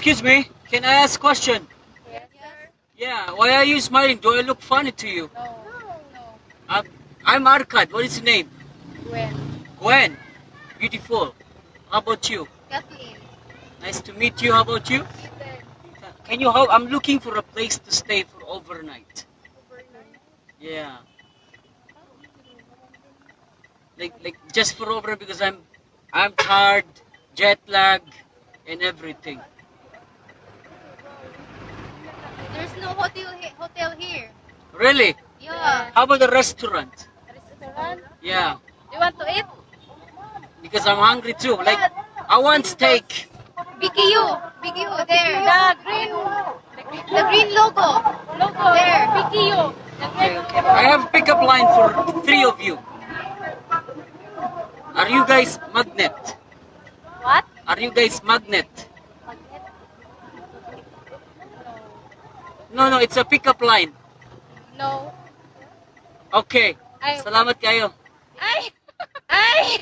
Excuse me, can I ask a question? Yes, sir. Yeah, why are you smiling? Do I look funny to you? No. No. I'm Arkad. What is your name? Gwen. Gwen. Beautiful. How about you? Kathleen. Nice to meet you. How about you? Ethan. Can you help? I'm looking for a place to stay for overnight. Overnight. Yeah. Like just for overnight because I'm tired, jet lag, and everything. There's no hotel here. Really? Yeah. How about the restaurant? Restaurant. Yeah. You want to eat? Because I'm hungry too. Like I want steak. BQU. BQU there. The green logo. There. BQU. Okay, okay. I have pickup line for 3 of you. Are you guys magnet? What? Are you guys magnet? No. No, it's a pickup line. No. Okay. Ay. Salamat kayo. Ay! Ay!